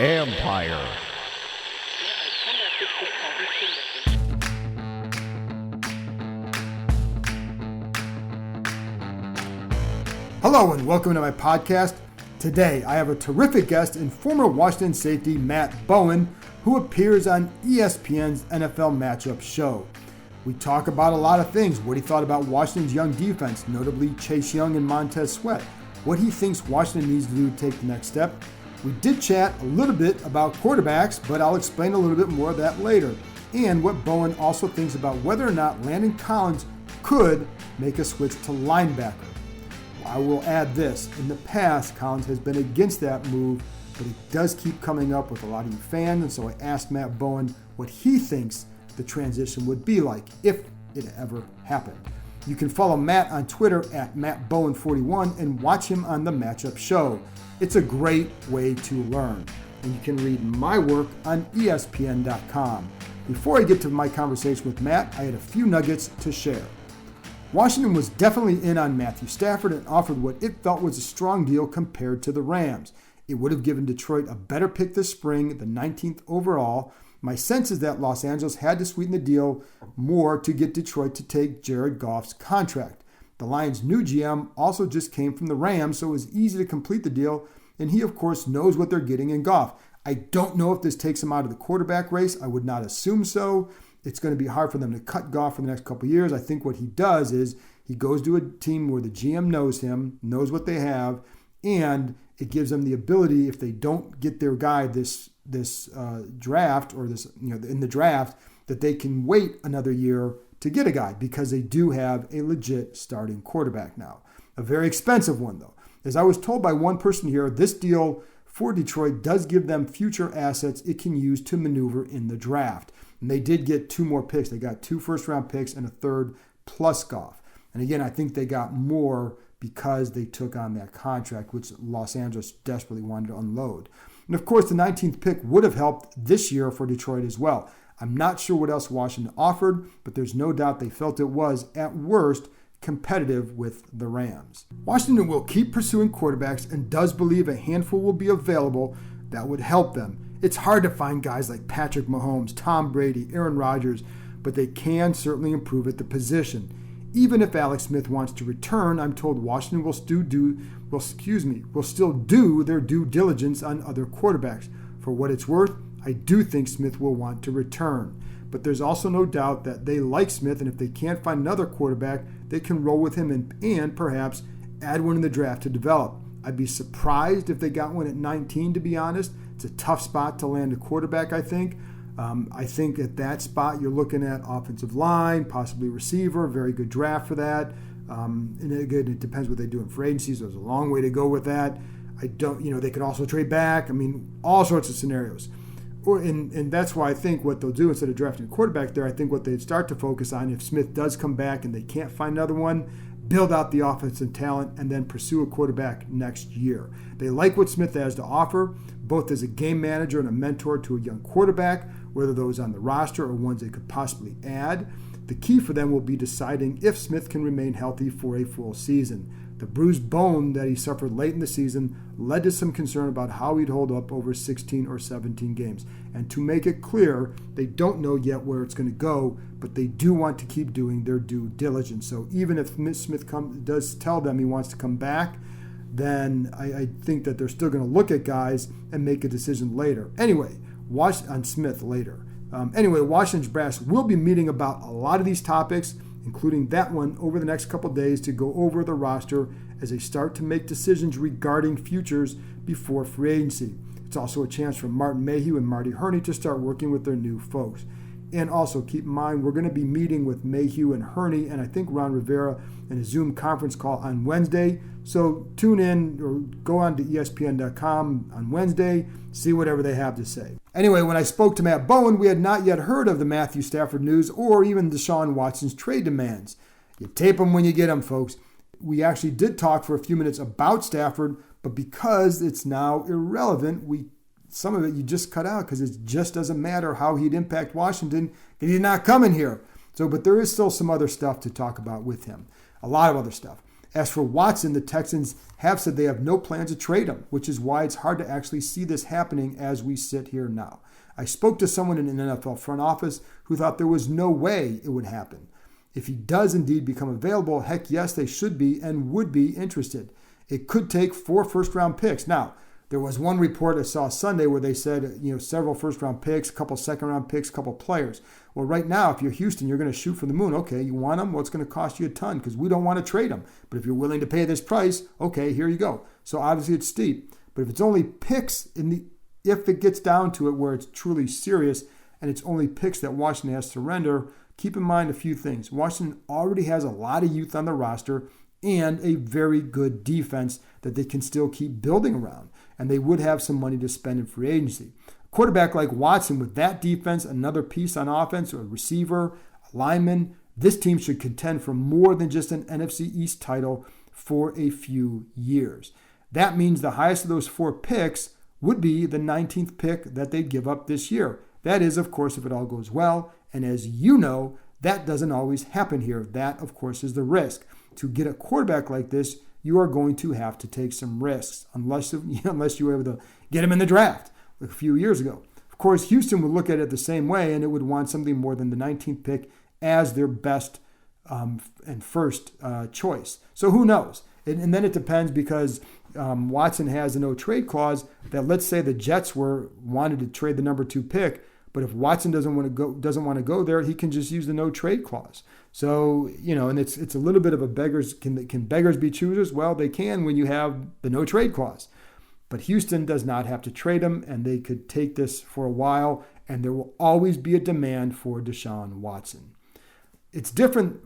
Empire. Hello and welcome to my podcast. Today I have a terrific guest in former Washington safety Matt Bowen, who appears on ESPN's NFL Matchup show. We talk about a lot of things: what he thought about Washington's young defense, notably Chase Young and Montez Sweat, what he thinks Washington needs to do to take the next step. We did chat a little bit about quarterbacks, but I'll explain a little bit more of that later, and what Bowen also thinks about whether or not Landon Collins could make a switch to linebacker. I will add this: in the past, Collins has been against that move, but it does keep coming up with a lot of you fans, and so I asked Matt Bowen what he thinks the transition would be like if it ever happened. You can follow Matt on Twitter at MattBowen41 and watch him on the Matchup Show. It's a great way to learn, and you can read my work on ESPN.com. Before I get to my conversation with Matt, I had a few nuggets to share. Washington was definitely in on Matthew Stafford and offered what it felt was a strong deal compared to the Rams. It would have given Detroit a better pick this spring, the 19th overall. My sense is that Los Angeles had to sweeten the deal more to get Detroit to take Jared Goff's contract. The Lions' new GM also just came from the Rams, so it was easy to complete the deal, and he, of course, knows what they're getting in Goff. I don't know if this takes him out of the quarterback race. I would not assume so. It's going to be hard for them to cut Goff for the next couple of years. I think what he does is he goes to a team where the GM knows him, knows what they have, and it gives them the ability, if they don't get their guy this draft or this, in the draft, that they can wait another year to get a guy because they do have a legit starting quarterback now. A very expensive one, though. As I was told by one person here, this deal for Detroit does give them future assets it can use to maneuver in the draft. And they did get 2 more picks. They got 2 first-round picks and a third plus Goff. And again, I think they got more because they took on that contract, which Los Angeles desperately wanted to unload. And of course, the 19th pick would have helped this year for Detroit as well. I'm not sure what else Washington offered, but there's no doubt they felt it was, at worst, competitive with the Rams. Washington will keep pursuing quarterbacks and does believe a handful will be available that would help them. It's hard to find guys like Patrick Mahomes, Tom Brady, Aaron Rodgers, but they can certainly improve at the position. Even if Alex Smith wants to return, I'm told Washington will still do their due diligence on other quarterbacks. For what it's worth, I do think Smith will want to return. But there's also no doubt that they like Smith, and if they can't find another quarterback, they can roll with him and perhaps add one in the draft to develop. I'd be surprised if they got one at 19, to be honest. It's a tough spot to land a quarterback, I think. I think at that spot you're looking at offensive line, possibly receiver, very good draft for that. And again, it depends what they do in free agency, so there's a long way to go with that. They could also trade back. All sorts of scenarios. And that's why I think what they'll do, instead of drafting a quarterback there, I think what they'd start to focus on, if Smith does come back and they can't find another one, build out the offensive talent and then pursue a quarterback next year. They like what Smith has to offer, both as a game manager and a mentor to a young quarterback, whether those on the roster or ones they could possibly add. The key for them will be deciding if Smith can remain healthy for a full season. The bruised bone that he suffered late in the season led to some concern about how he'd hold up over 16 or 17 games. And to make it clear, they don't know yet where it's going to go, but they do want to keep doing their due diligence. So even if Smith does tell them he wants to come back, then I think that they're still going to look at guys and make a decision later. Anyway, on Smith later. Washington's brass will be meeting about a lot of these topics, including that one, over the next couple days to go over the roster as they start to make decisions regarding futures before free agency. It's also a chance for Martin Mayhew and Marty Herney to start working with their new folks. And also keep in mind, we're going to be meeting with Mayhew and Herney and I think Ron Rivera in a Zoom conference call on Wednesday. So tune in or go on to ESPN.com on Wednesday, see whatever they have to say. Anyway, when I spoke to Matt Bowen, we had not yet heard of the Matthew Stafford news or even Deshaun Watson's trade demands. You tape them when you get them, folks. We actually did talk for a few minutes about Stafford, but because it's now irrelevant, some of it you just cut out because it just doesn't matter how he'd impact Washington because he's not coming here. But there is still some other stuff to talk about with him. A lot of other stuff. As for Watson, the Texans have said they have no plans to trade him, which is why it's hard to actually see this happening as we sit here now. I spoke to someone in an NFL front office who thought there was no way it would happen. If he does indeed become available, heck yes, they should be and would be interested. It could take 4 first-round picks. Now, there was one report I saw Sunday where they said, several first-round picks, a couple second-round picks, a couple players. Well, right now, if you're Houston, you're going to shoot for the moon. Okay, you want them? Well, it's going to cost you a ton because we don't want to trade them. But if you're willing to pay this price, okay, here you go. So obviously it's steep. But if it's only picks if it gets down to it where it's truly serious and it's only picks that Washington has to surrender, keep in mind a few things. Washington already has a lot of youth on the roster and a very good defense that they can still keep building around. And they would have some money to spend in free agency. A quarterback like Watson with that defense, another piece on offense, or a receiver, a lineman, this team should contend for more than just an NFC East title for a few years. That means the highest of those 4 picks would be the 19th pick that they give up this year. That is, of course, if it all goes well. And as you know, that doesn't always happen here. That, of course, is the risk. To get a quarterback like this, you are going to have to take some risks unless you were able to get him in the draft a few years ago. Of course, Houston would look at it the same way, and it would want something more than the 19th pick as their best and first choice. So who knows? And then it depends because Watson has a no-trade clause that, let's say the Jets wanted to trade the number 2 pick, but if Watson doesn't want to go there, he can just use the no-trade clause. So, and it's a little bit of a can beggars be choosers? Well, they can when you have the no-trade clause. But Houston does not have to trade him, and they could take this for a while, and there will always be a demand for Deshaun Watson. It's different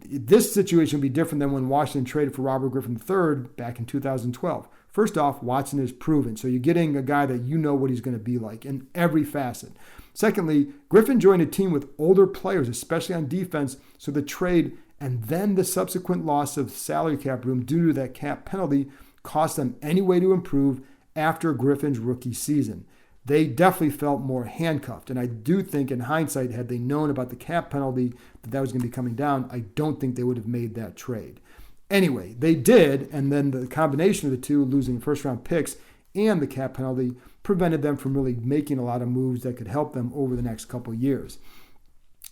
this situation would be different than when Washington traded for Robert Griffin III back in 2012. First off, Watson is proven. So you're getting a guy that you know what he's going to be like in every facet. Secondly, Griffin joined a team with older players, especially on defense. So the trade and then the subsequent loss of salary cap room due to that cap penalty cost them any way to improve after Griffin's rookie season. They definitely felt more handcuffed. And I do think in hindsight, had they known about the cap penalty that was going to be coming down, I don't think they would have made that trade. Anyway, they did, and then the combination of the two, losing first-round picks and the cap penalty, prevented them from really making a lot of moves that could help them over the next couple of years.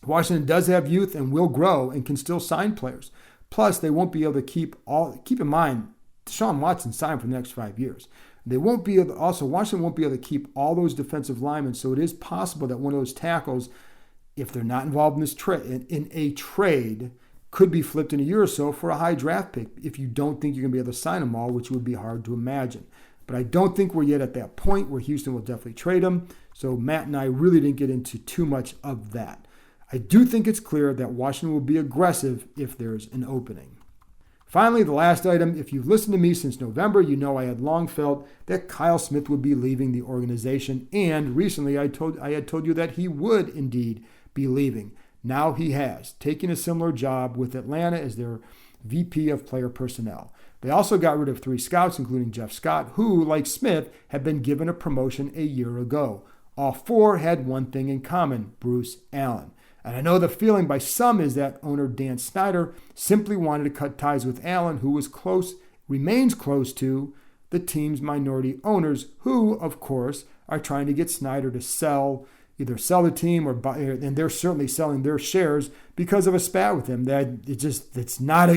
Washington does have youth and will grow and can still sign players. Plus, they won't be able to keep in mind, Deshaun Watson signed for the next 5 years. Washington won't be able to keep all those defensive linemen, so it is possible that one of those tackles, if they're not involved in this in a trade, could be flipped in a year or so for a high draft pick if you don't think you're going to be able to sign them all, which would be hard to imagine. But I don't think we're yet at that point where Houston will definitely trade him. So Matt and I really didn't get into too much of that. I do think it's clear that Washington will be aggressive if there's an opening. Finally, the last item, if you've listened to me since November, you know I had long felt that Kyle Smith would be leaving the organization. And recently I had told you that he would indeed be leaving. Now he has, taken a similar job with Atlanta as their VP of player personnel. They also got rid of 3 scouts, including Jeff Scott, who, like Smith, had been given a promotion a year ago. All 4 had one thing in common, Bruce Allen. And I know the feeling by some is that owner Dan Snyder simply wanted to cut ties with Allen, who remains close to the team's minority owners, who, of course, are trying to get Snyder to either sell the team or buy, and they're certainly selling their shares because of a spat with him. It's not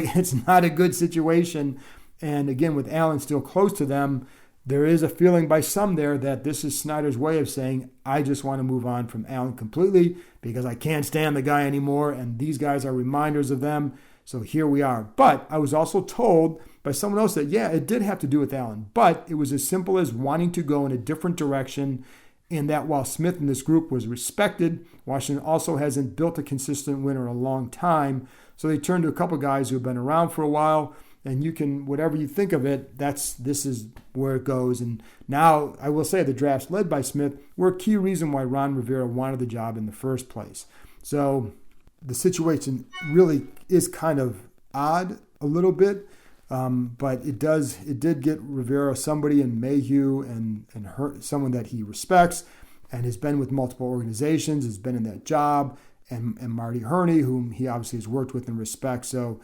a good situation. And again, with Allen still close to them, there is a feeling by some there that this is Snyder's way of saying, I just want to move on from Allen completely because I can't stand the guy anymore, and these guys are reminders of them. So here we are. But I was also told by someone else that, yeah, it did have to do with Allen, but it was as simple as wanting to go in a different direction, and that while Smith in this group was respected, Washington also hasn't built a consistent winner in a long time. So they turned to a couple guys who have been around for a while. And you can, whatever you think of it, this is where it goes. And now, I will say the drafts led by Smith were a key reason why Ron Rivera wanted the job in the first place. So the situation really is kind of odd a little bit, but it did get Rivera somebody in Mayhew and someone that he respects and has been with multiple organizations, has been in that job, and Marty Herney, whom he obviously has worked with and respects. So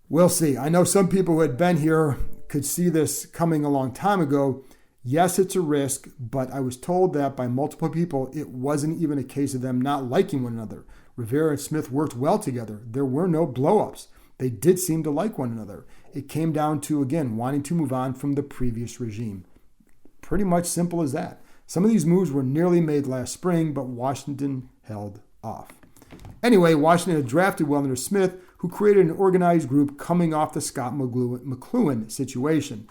We'll see. I know some people who had been here could see this coming a long time ago. Yes, it's a risk, but I was told that by multiple people it wasn't even a case of them not liking one another. Rivera and Smith worked well together. There were no blow-ups. They did seem to like one another. It came down to, again, wanting to move on from the previous regime. Pretty much simple as that. Some of these moves were nearly made last spring, but Washington held off. Anyway, Washington had drafted well under Smith, who created an organized group coming off the Scott McLuhan situation.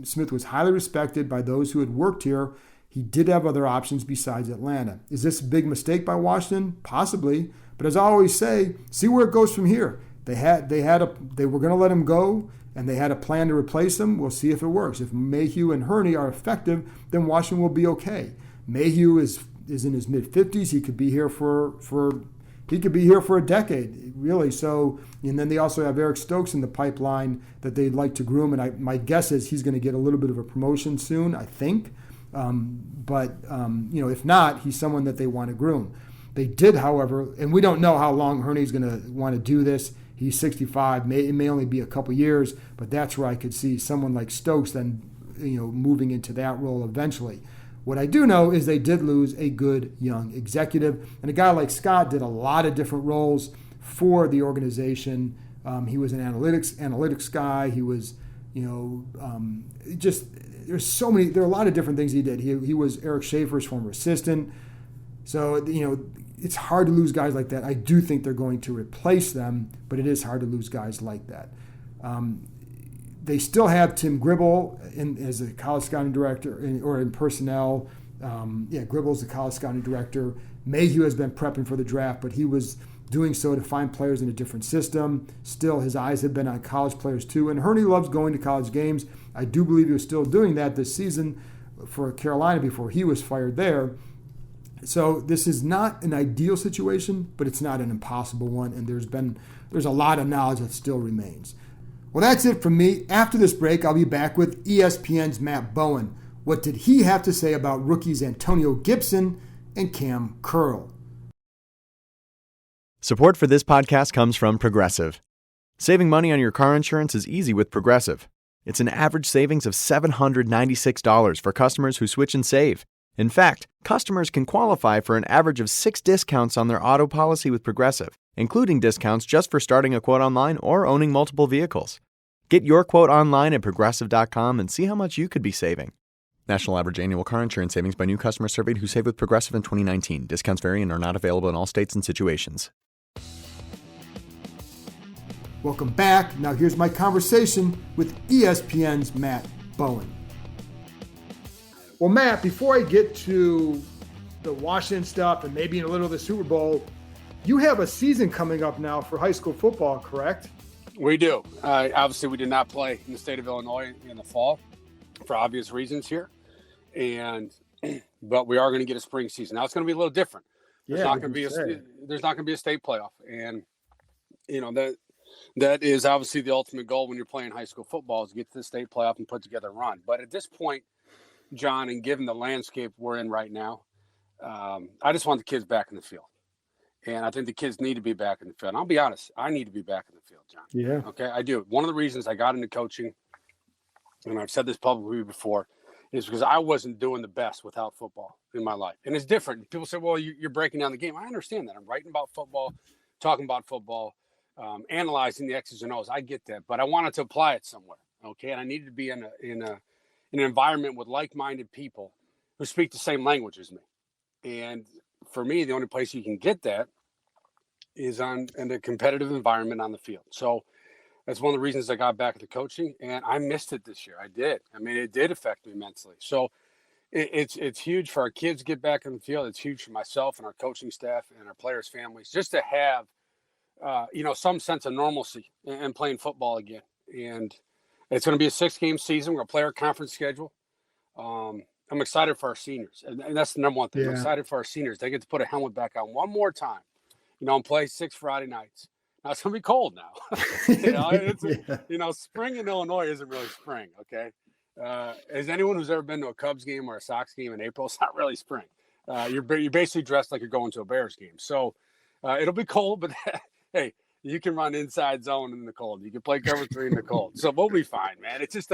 Smith was highly respected by those who had worked here. He did have other options besides Atlanta. Is this a big mistake by Washington? Possibly. But as I always say, see where it goes from here. They were going to let him go, and they had a plan to replace him. We'll see if it works. If Mayhew and Hurney are effective, then Washington will be okay. Mayhew is in his mid-50s. He could be here for a decade, really. So, and then they also have Eric Stokes in the pipeline that they'd like to groom. And my guess is he's going to get a little bit of a promotion soon, I think. If not, he's someone that they want to groom. They did, however, and we don't know how long Hurney's going to want to do this. He's 65. It may only be a couple years, but that's where I could see someone like Stokes then, moving into that role eventually. What I do know is they did lose a good young executive, and a guy like Scott did a lot of different roles for the organization. He was an analytics guy. He was, there are a lot of different things he did. He was Eric Schaefer's former assistant. So, it's hard to lose guys like that. I do think they're going to replace them, but it is hard to lose guys like that. They still have Tim Gribble as a college scouting director or in personnel. Gribble's the college scouting director. Mayhew has been prepping for the draft, but he was doing so to find players in a different system. Still, his eyes have been on college players too. And Hurney loves going to college games. I do believe he was still doing that this season for Carolina before he was fired there. So this is not an ideal situation, but it's not an impossible one. And there's a lot of knowledge that still remains. Well, that's it from me. After this break, I'll be back with ESPN's Matt Bowen. What did he have to say about rookies Antonio Gibson and Cam Curl? Support for this podcast comes from Progressive. Saving money on your car insurance is easy with Progressive. It's an average savings of $796 for customers who switch and save. In fact, customers can qualify for an average of 6 discounts on their auto policy with Progressive, including discounts just for starting a quote online or owning multiple vehicles. Get your quote online at Progressive.com and see how much you could be saving. National average annual car insurance savings by new customers surveyed who saved with Progressive in 2019. Discounts vary and are not available in all states and situations. Welcome back. Now here's my conversation with ESPN's Matt Bowen. Well, Matt, before I get to the Washington stuff and maybe a little of the Super Bowl, you have a season coming up now for high school football, correct? We do. Obviously, we did not play in the state of Illinois in the fall for obvious reasons here, but we are going to get a spring season. Now it's going to be a little different. There's not going to be a state playoff, and that is obviously the ultimate goal when you're playing high school football, is to get to the state playoff and put together a run. But at this point, John, and given the landscape we're in right now, I just want the kids back in the field. And I think the kids need to be back in the field. And I'll be honest, I need to be back in the field, John. Yeah. Okay, I do. One of the reasons I got into coaching, and I've said this publicly before, is because I wasn't doing the best without football in my life. And it's different. People say, well, you're breaking down the game. I understand that. I'm writing about football, talking about football, analyzing the X's and O's. I get that. But I wanted to apply it somewhere, okay? And I needed to be in an environment with like-minded people who speak the same language as me. And for me, the only place you can get that is in a competitive environment on the field. So that's one of the reasons I got back into coaching, and I missed it this year. I did. I mean, it did affect me immensely. So it's huge for our kids to get back in the field. It's huge for myself and our coaching staff and our players' families just to have, some sense of normalcy and playing football again. And it's going to be a 6-game season. We're going to play our conference schedule. I'm excited for our seniors, and that's the number one thing. Yeah. I'm excited for our seniors. They get to put a helmet back on one more time, and play 6 Friday nights. Now it's going to be cold now. Spring in Illinois isn't really spring, okay? As anyone who's ever been to a Cubs game or a Sox game in April, it's not really spring. You're basically dressed like you're going to a Bears game. So it'll be cold, but hey, You can run inside zone in the cold. You can play cover 3 in the cold. So we'll be fine, man. It's just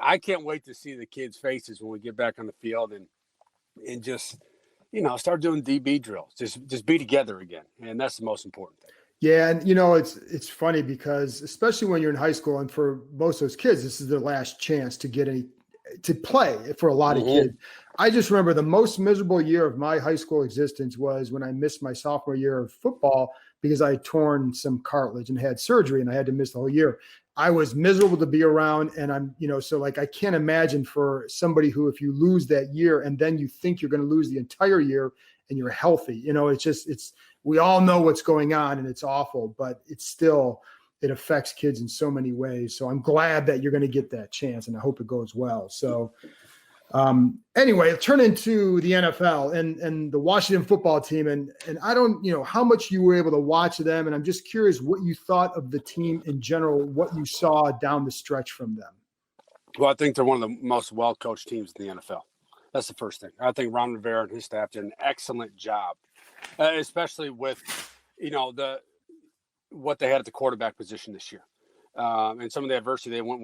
I can't wait to see the kids' faces when we get back on the field and just, start doing DB drills. Just be together again. And that's the most important thing. Yeah. And, it's funny because especially when you're in high school and for most of those kids, this is their last chance to get to play for a lot of kids. I just remember the most miserable year of my high school existence was when I missed my sophomore year of football because I had torn some cartilage and had surgery and I had to miss the whole year. I was miserable to be around. And I'm, so like, I can't imagine for somebody who, if you lose that year and then you think you're going to lose the entire year and you're healthy, we all know what's going on and it's awful, but it affects kids in so many ways. So I'm glad that you're going to get that chance and I hope it goes well. So anyway, turn into the NFL and the Washington football team. And I don't, how much you were able to watch them. And I'm just curious what you thought of the team in general, what you saw down the stretch from them. Well, I think they're one of the most well-coached teams in the NFL. That's the first thing. I think Ron Rivera and his staff did an excellent job, especially with, what they had at the quarterback position this year. And some of the adversity they went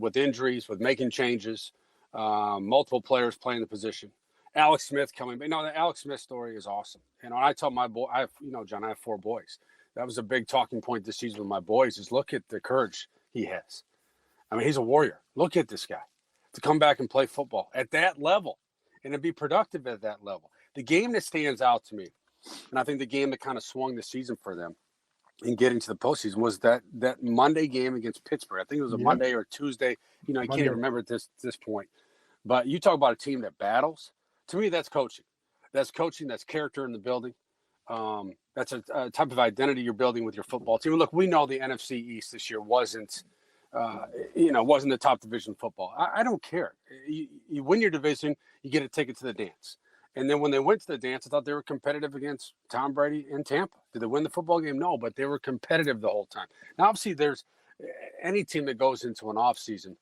with injuries, with making changes, multiple players playing the position. Alex Smith coming, but the Alex Smith story is awesome. And I tell my boy, John, I have 4 boys. That was a big talking point this season with my boys is look at the courage he has. I mean, he's a warrior. Look at this guy to come back and play football at that level and to be productive at that level. The game that stands out to me, and I think the game that kind of swung the season for them in getting to the postseason was that Monday game against Pittsburgh. I think it was a Monday or Tuesday. You can't even remember at this point. But you talk about a team that battles. To me, that's coaching. That's coaching. That's character in the building. That's a type of identity you're building with your football team. Look, we know the NFC East this year wasn't the top division football. I don't care. You win your division, you get a ticket to the dance. And then when they went to the dance, I thought they were competitive against Tom Brady in Tampa. Did they win the football game? No, but they were competitive the whole time. Now, obviously, there's any team that goes into an offseason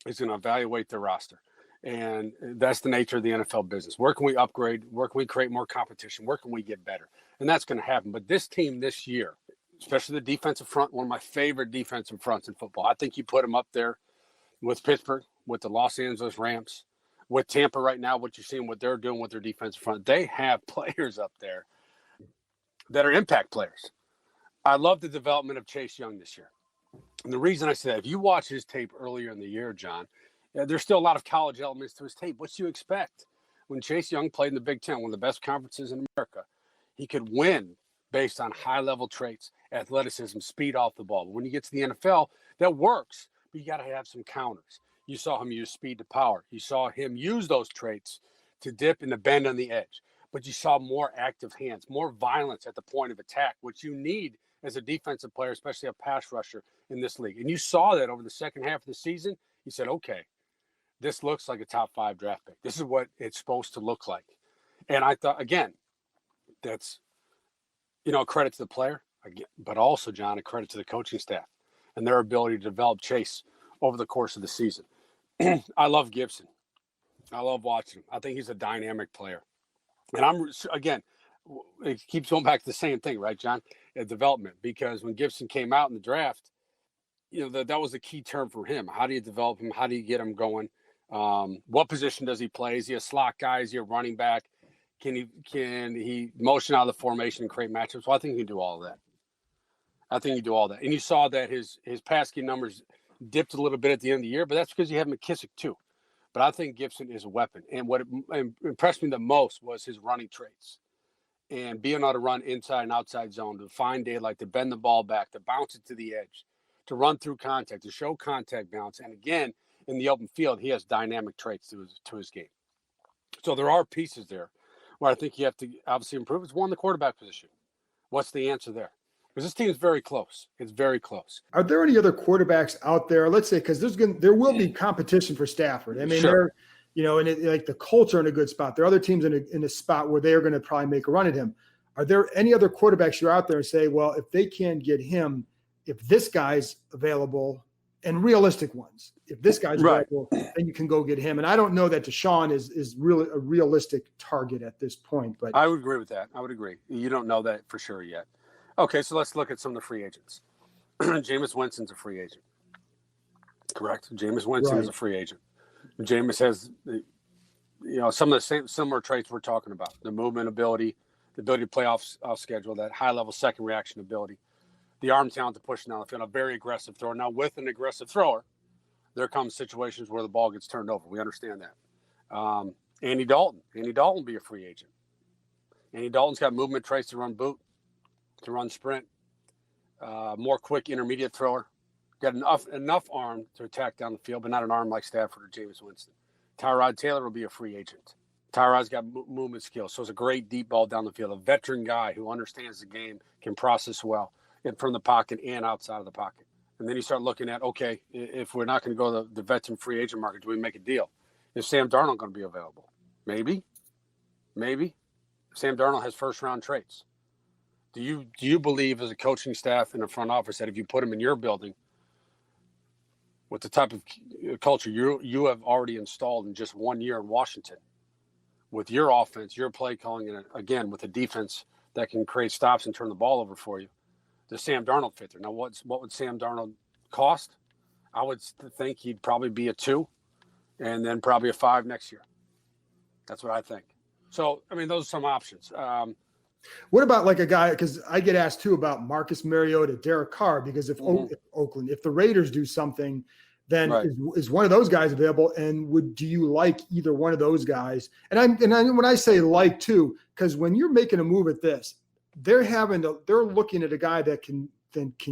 is going to evaluate their roster. And that's the nature of the NFL business. Where can we upgrade? Where can we create more competition? Where can we get better? And that's going to happen. But this team this year, especially the defensive front, one of my favorite defensive fronts in football. I think you put them up there with Pittsburgh, with the Los Angeles Rams, with Tampa right now, what you're seeing, what they're doing with their defensive front. They have players up there that are impact players. I love the development of Chase Young this year. And the reason I say that, if you watch his tape earlier in the year, John, there's still a lot of college elements to his tape. What do you expect? When Chase Young played in the Big Ten, one of the best conferences in America, he could win based on high-level traits, athleticism, speed off the ball. But when you get to the NFL, that works, but you got to have some counters. You saw him use speed to power. You saw him use those traits to dip and to bend on the edge. But you saw more active hands, more violence at the point of attack, which you need as a defensive player, especially a pass rusher in this league. And you saw that over the second half of the season. You said, okay, this looks like a top 5 draft pick. This is what it's supposed to look like. And I thought, again, that's, a credit to the player, but also, John, a credit to the coaching staff and their ability to develop Chase over the course of the season. I love Gibson. I love watching him. I think he's a dynamic player. And it keeps going back to the same thing, right, John? Development. Because when Gibson came out in the draft, that was a key term for him. How do you develop him? How do you get him going? What position does he play? Is he a slot guy? Is he a running back? Can he motion out of the formation and create matchups? Well, I think he can do all of that. And you saw that his pass game numbers dipped a little bit at the end of the year, but that's because you have McKissick too. But I think Gibson is a weapon. And what impressed me the most was his running traits and being able to run inside and outside zone, to find daylight, to bend the ball back, to bounce it to the edge, to run through contact, to show contact balance. And again, in the open field, he has dynamic traits to his game. So there are pieces there where I think you have to obviously improve. It's one, the quarterback position. What's the answer there? Because this team is very close. It's very close. Are there any other quarterbacks out there? Let's say, because there will be competition for Stafford. I mean, sure. Like the Colts are in a good spot. There are other teams in a spot where they're going to probably make a run at him. Are there any other quarterbacks you're out there and say, well, if they can't get him, if this guy's available, and realistic ones, if this guy's available, then you can go get him. And I don't know that Deshaun is really a realistic target at this point. But I would agree with that. I would agree. You don't know that for sure yet. Okay, so let's look at some of the free agents. Jameis Winston's a free agent. Correct. Jameis Winston is a free agent. Jameis has, some of the similar traits we're talking about: the movement ability, the ability to play off schedule, that high level second reaction ability, the arm talent to push down the field, a very aggressive thrower. Now, with an aggressive thrower, there comes situations where the ball gets turned over. We understand that. Andy Dalton will be a free agent. Andy Dalton's got movement traits to run boot, to run sprint, more quick intermediate thrower. Got enough arm to attack down the field, but not an arm like Stafford or Jameis Winston. Tyrod Taylor will be a free agent. Tyrod's got movement skills, so it's a great deep ball down the field. A veteran guy who understands the game, can process well from the pocket and outside of the pocket. And then you start looking at, okay, if we're not going to go the veteran free agent market, do we make a deal? Is Sam Darnold going to be available? Maybe. Sam Darnold has first-round traits. Do you believe as a coaching staff in the front office that if you put him in your building, with the type of culture you have already installed in just 1 year in Washington, with your offense, your play calling, and again with a defense that can create stops and turn the ball over for you, does Sam Darnold fit there? Now, what would Sam Darnold cost? I would think he'd probably be a 2, and then probably a 5 next year. That's what I think. So, I mean, those are some options. What about like a guy, because I get asked too about Marcus Mariota, Derek Carr, because if the Raiders do something, then is one of those guys available? And do you like either one of those guys? And when I say like too, because when you're making a move at this, they're looking at a guy that can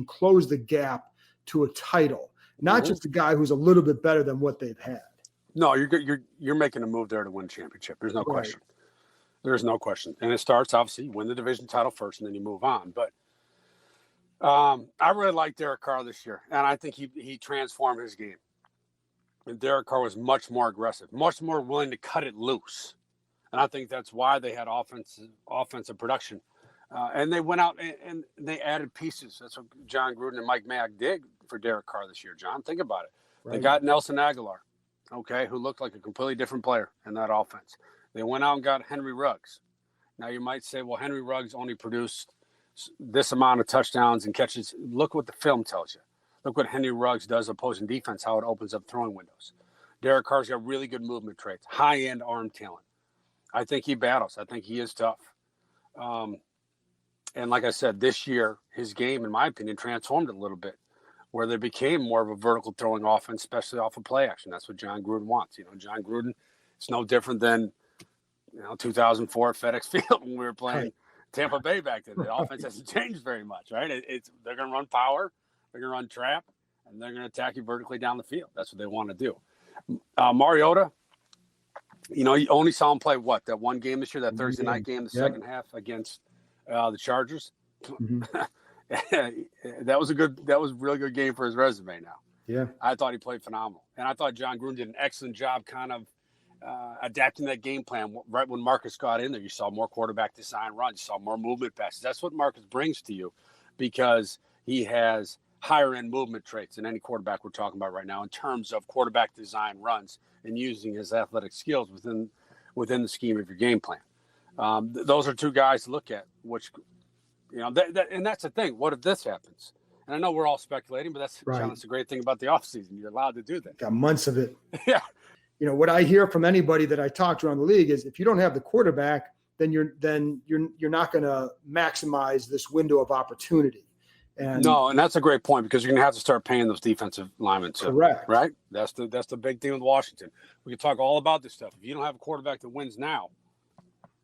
close the gap to a title, not just a guy who's a little bit better than what they've had. No, you're making a move there to win a championship. There's no question. There's no question. And it starts, obviously, you win the division title first, and then you move on. But I really like Derek Carr this year, and I think he transformed his game. And Derek Carr was much more aggressive, much more willing to cut it loose. And I think that's why they had offensive production. And they went out and they added pieces. That's what John Gruden and Mike Mayock did for Derek Carr this year, John. Think about it. They got Nelson Aguilar, who looked like a completely different player in that offense. They went out and got Henry Ruggs. Now you might say, well, Henry Ruggs only produced this amount of touchdowns and catches. Look what the film tells you. Look what Henry Ruggs does opposing defense, how it opens up throwing windows. Derek Carr's got really good movement traits, high-end arm talent. I think he battles. I think he is tough. And like I said, this year, his game, in my opinion, transformed a little bit, where they became more of a vertical throwing offense, especially off of play action. That's what John Gruden wants. John Gruden, it's no different than 2004 at FedEx Field when we were playing Tampa Bay back then. The offense hasn't changed very much, right? They're going to run power, they're going to run trap, and they're going to attack you vertically down the field. That's what they want to do. Mariota, you only saw him play that one game this year, that Thursday night game, the second half against the Chargers. That was a really good game for his resume now. Yeah. I thought he played phenomenal. And I thought John Gruden did an excellent job kind of adapting that game plan. Right when Marcus got in there, you saw more quarterback design runs, you saw more movement passes. That's what Marcus brings to you, because he has higher end movement traits than any quarterback we're talking about right now in terms of quarterback design runs and using his athletic skills within the scheme of your game plan. Those are two guys to look at, which, and that's the thing. What if this happens? And I know we're all speculating, but John, that's the great thing about the offseason. You're allowed to do that. Got months of it. Yeah. What I hear from anybody that I talk to around the league is if you don't have the quarterback, then you're not going to maximize this window of opportunity. And that's a great point, because you're going to have to start paying those defensive linemen too. Correct. Right? That's the big thing with Washington. We can talk all about this stuff. If you don't have a quarterback that wins now,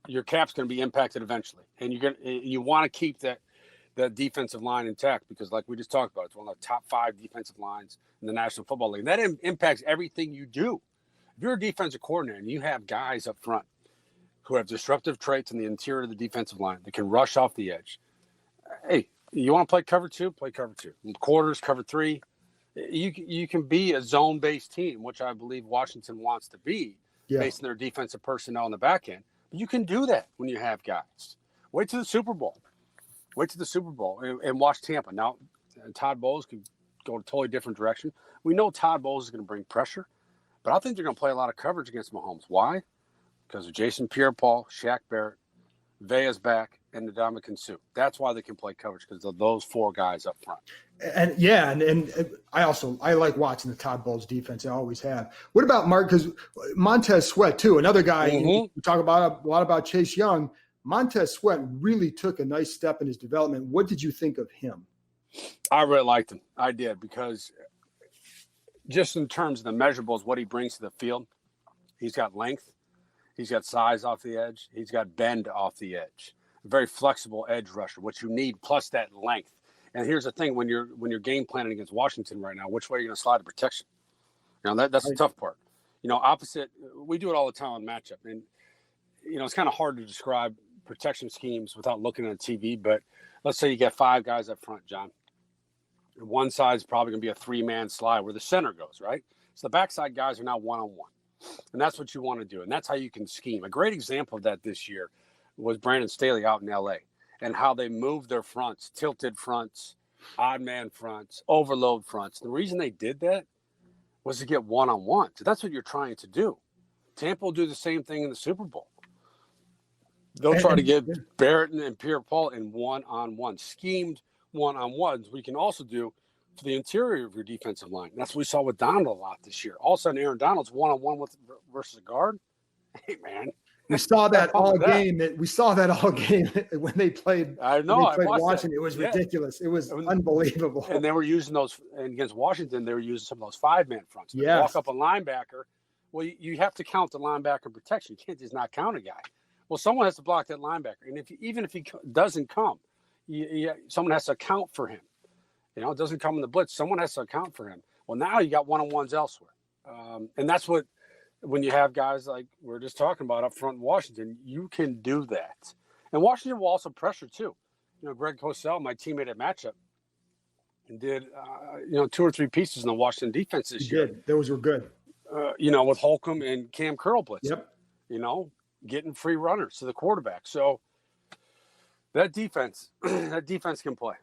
your cap's going to be impacted eventually, and you want to keep that defensive line intact, because like we just talked about, it's one of the top 5 defensive lines in the National Football League. That impacts everything you do. If you're a defensive coordinator and you have guys up front who have disruptive traits in the interior of the defensive line that can rush off the edge, hey, you want to play cover 2? Play cover 2. Quarters, cover 3. You can be a zone-based team, which I believe Washington wants to be, based on their defensive personnel on the back end. But you can do that when you have guys. Wait till the Super Bowl. And watch Tampa. Now, Todd Bowles could go a totally different direction. We know Todd Bowles is going to bring pressure, but I think they're going to play a lot of coverage against Mahomes. Why? Because of Jason Pierre-Paul, Shaq Barrett, Vea's back. and Ndamukong Suh. That's why they can play coverage, because of those 4 guys up front. And I like watching the Todd Bowles defense. I always have. What about Mark? Because Montez Sweat too, another guy. We talk about a lot about Chase Young. Montez Sweat really took a nice step in his development. What did you think of him? I really liked him. I did, because just in terms of the measurables, what he brings to the field, he's got length, he's got size off the edge, he's got bend off the edge. A very flexible edge rusher, what you need, plus that length. And here's the thing: when you're game planning against Washington right now, which way are you going to slide the protection? That's the tough part. Opposite. We do it all the time on matchup, and it's kind of hard to describe protection schemes without looking at the TV. But let's say you get 5 guys up front, John. One side's probably going to be a 3-man slide where the center goes, right? So the backside guys are now one-on-one, and that's what you want to do, and that's how you can scheme. A great example of that this year was Brandon Staley out in L.A. and how they moved their fronts, tilted fronts, odd man fronts, overload fronts. The reason they did that was to get one-on-one. So that's what you're trying to do. Tampa will do the same thing in the Super Bowl. They'll try to get Barrett and Pierre-Paul in one-on-one, schemed one-on-ones. We can also do for the interior of your defensive line. That's what we saw with Donald a lot this year. All of a sudden, Aaron Donald's one-on-one versus a guard. Hey, man. We saw that all game. We saw that all game when they played. I know. I played Washington. It was ridiculous. It was unbelievable. And they were using those, and against Washington, they were using some of those 5-man fronts. They walk up a linebacker. Well, you have to count the linebacker protection. You can't just not count a guy. Well, someone has to block that linebacker, and even if he doesn't come, someone has to account for him. It doesn't come in the blitz. Someone has to account for him. Well, now you got one-on-ones elsewhere, and that's what. When you have guys like we're just talking about up front in Washington, you can do that. And Washington will also pressure too. Greg Cosell, my teammate at Matchup, did 2 or 3 pieces in the Washington defense this year. Did. Those were good. With Holcomb and Cam Curl blitz. Yep. Getting free runners to the quarterback. So that defense can play.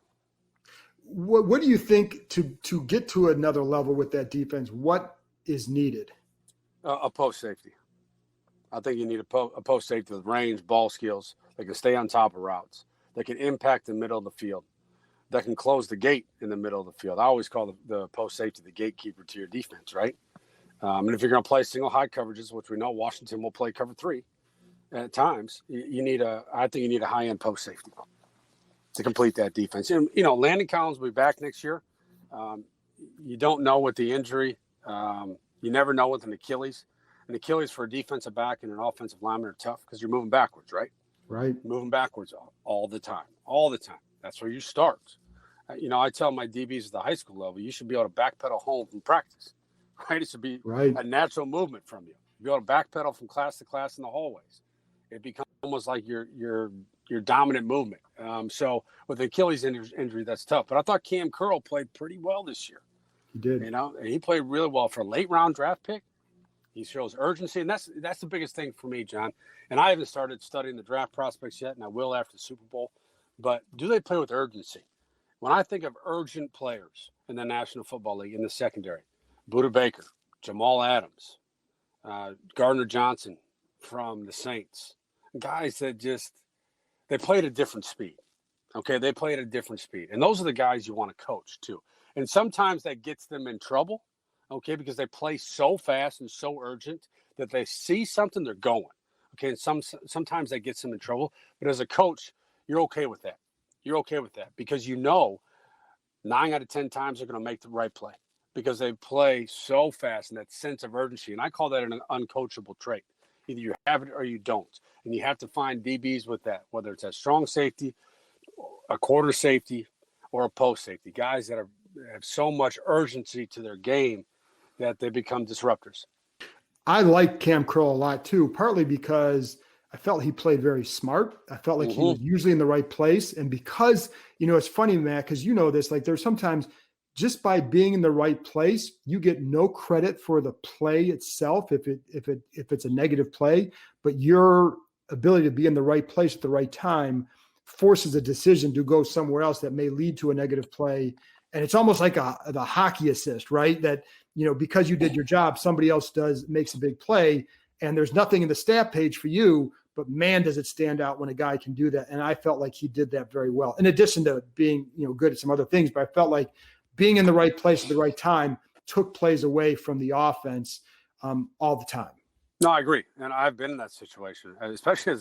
What do you think to get to another level with that defense? What is needed? A post safety. I think you need a post safety with range, ball skills. That can stay on top of routes. That can impact the middle of the field. That can close the gate in the middle of the field. I always call the post safety the gatekeeper to your defense, right? And if you're going to play single high coverages, which we know Washington will play cover 3 at times, I think you need a high end post safety to complete that defense. And Landon Collins will be back next year. You don't know with the injury. You never know with an Achilles. An Achilles for a defensive back and an offensive lineman are tough because you're moving backwards, right? Right. Moving backwards all the time. All the time. That's where you start. I tell my DBs at the high school level, you should be able to backpedal home from practice, right? It should be a natural movement from you. Be able to backpedal from class to class in the hallways. It becomes almost like your dominant movement. So with the Achilles injury, that's tough. But I thought Cam Curl played pretty well this year. He did. And he played really well for a late round draft pick. He shows urgency, and that's the biggest thing for me, John. And I haven't started studying the draft prospects yet, and I will after the Super Bowl. But do they play with urgency? When I think of urgent players in the National Football League in the secondary, Budda Baker, Jamal Adams, Gardner Johnson from the Saints, guys that they play at a different speed. Okay, they play at a different speed. And those are the guys you want to coach too. And sometimes that gets them in trouble, okay, because they play so fast and so urgent that they see something, they're going. Okay, and sometimes that gets them in trouble. But as a coach, you're okay with that. You're okay with that because 9 out of 10 times they're going to make the right play because they play so fast and that sense of urgency. And I call that an uncoachable trait. Either you have it or you don't. And you have to find DBs with that, whether it's a strong safety, a quarter safety, or a post safety. Guys that have so much urgency to their game that they become disruptors. I like Cam Curl a lot too, partly because I felt he played very smart. I felt like he was usually in the right place. And because, it's funny, Matt, because this, like there's sometimes just by being in the right place, you get no credit for the play itself if it's a negative play, but your ability to be in the right place at the right time forces a decision to go somewhere else that may lead to a negative play. And it's almost like the hockey assist, right? That, because you did your job, somebody else makes a big play, and there's nothing in the stat page for you, but man, does it stand out when a guy can do that. And I felt like he did that very well, in addition to being, good at some other things. But I felt like being in the right place at the right time took plays away from the offense all the time. No, I agree. And I've been in that situation, especially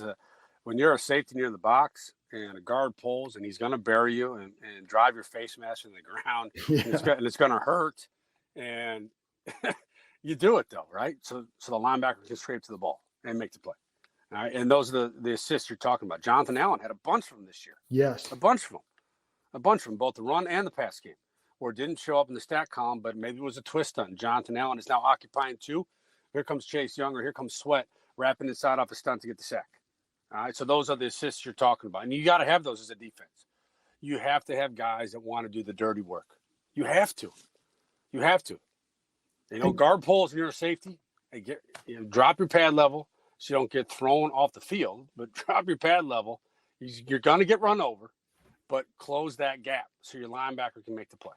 when you're a safety near the box and a guard pulls and he's going to bury you and drive your face mask in the ground. Yeah. And it's going to hurt. And you do it though, right? So the linebacker can straight to the ball and make the play. All right. And those are the assists you're talking about. Jonathan Allen had a bunch of them this year. Yes. A bunch of them, both the run and the pass game, or didn't show up in the stat column, but maybe it was a twist stunt. Jonathan Allen is now occupying 2. Here comes Chase Young, or here comes Sweat wrapping inside off a stunt to get the sack. All right. So those are the assists you're talking about. And you got to have those as a defense. You have to have guys that want to do the dirty work. You have to. Guard pulls and you're a safety. Drop your pad level so you don't get thrown off the field, but drop your pad level. You're going to get run over, but close that gap so your linebacker can make the play.